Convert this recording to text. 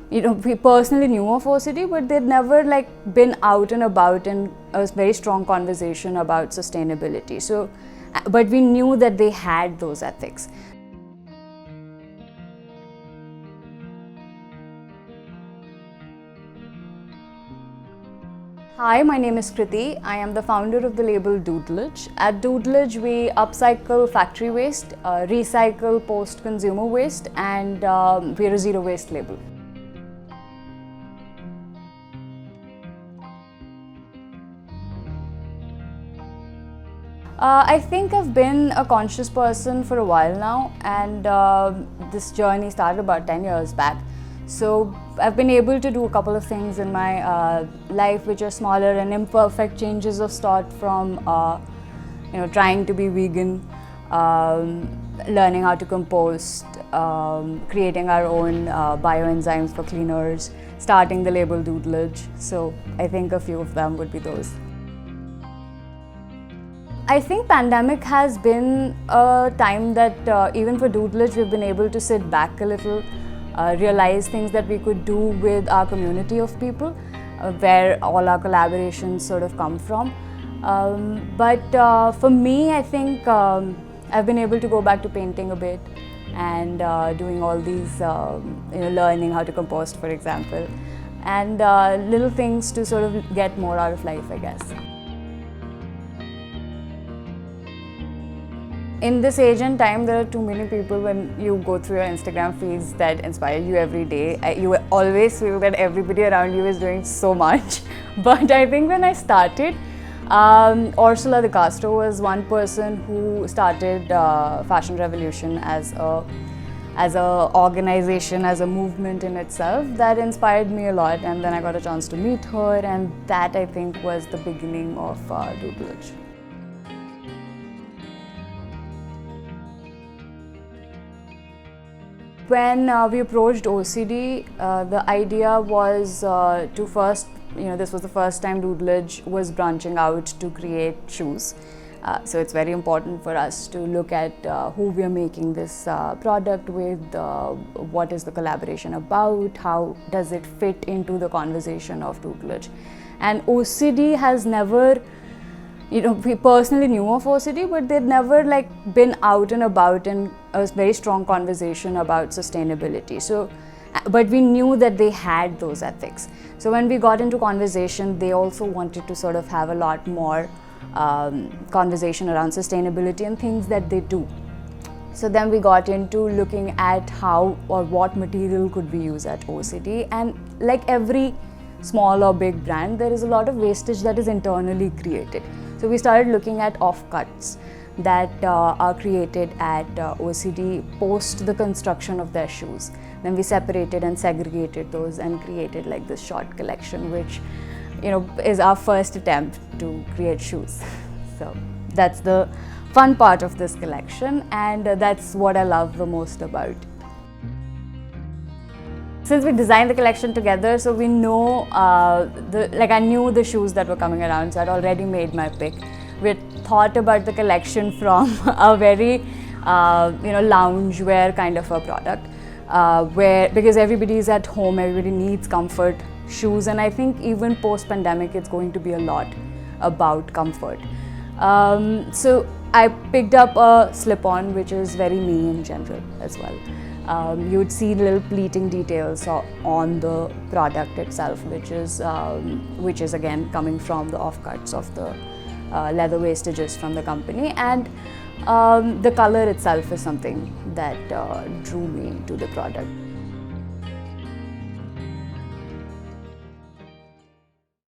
we personally knew of Oceedee, but they'd never like been out and about in a very strong conversation about sustainability. So, but we knew that they had those ethics. Hi, my name is Kriti. I am the founder of the label Doodlage. At Doodlage, we upcycle factory waste, recycle post-consumer waste, and we're a zero waste label. I think I've been a conscious person for a while now, and this journey started about 10 years back. So I've been able to do a couple of things in my life which are smaller and imperfect changes of sort, from trying to be vegan, learning how to compost, creating our own bioenzymes for cleaners, starting the label Doodlage. So I think a few of them would be those. I think pandemic has been a time that even for Doodlage we've been able to sit back a little, realize things that we could do with our community of people, where all our collaborations sort of come from. But for me, I think I've been able to go back to painting a bit and doing all these, learning how to compost, for example, and little things to sort of get more out of life, I guess. In this age and time, there are too many people when you go through your Instagram feeds that inspire you every day. You always feel that everybody around you is doing so much. But I think when I started, Ursula de Castro was one person who started Fashion Revolution as a organization, as a movement in itself. That inspired me a lot, and then I got a chance to meet her, and that I think was the beginning of Doodlage. When we approached Oceedee, the idea was to first, this was the first time Doodlage was branching out to create shoes. So it's very important for us to look at who we are making this product with, what is the collaboration about, how does it fit into the conversation of Doodlage. And Oceedee has never, we personally knew of Oceedee, but they'd never like been out and about in a very strong conversation about sustainability. So, but we knew that they had those ethics. So when we got into conversation, they also wanted to sort of have a lot more conversation around sustainability and things that they do. So then we got into looking at how or what material could we use at Oceedee, and like every small or big brand, there is a lot of wastage that is internally created. So we started looking at offcuts that are created at Oceedee post the construction of their shoes. Then we separated and segregated those and created like this short collection, which is our first attempt to create shoes. So that's the fun part of this collection, and that's what I love the most about. Since we designed the collection together, so we know, I knew the shoes that were coming around, so I'd already made my pick. We had thought about the collection from a very, loungewear kind of a product, because everybody is at home, everybody needs comfort shoes, and I think even post-pandemic, it's going to be a lot about comfort. So I picked up a slip-on, which is very me in general as well. You would see little pleating details on the product itself, which is again coming from the offcuts of the leather wastages from the company, and the color itself is something that drew me to the product.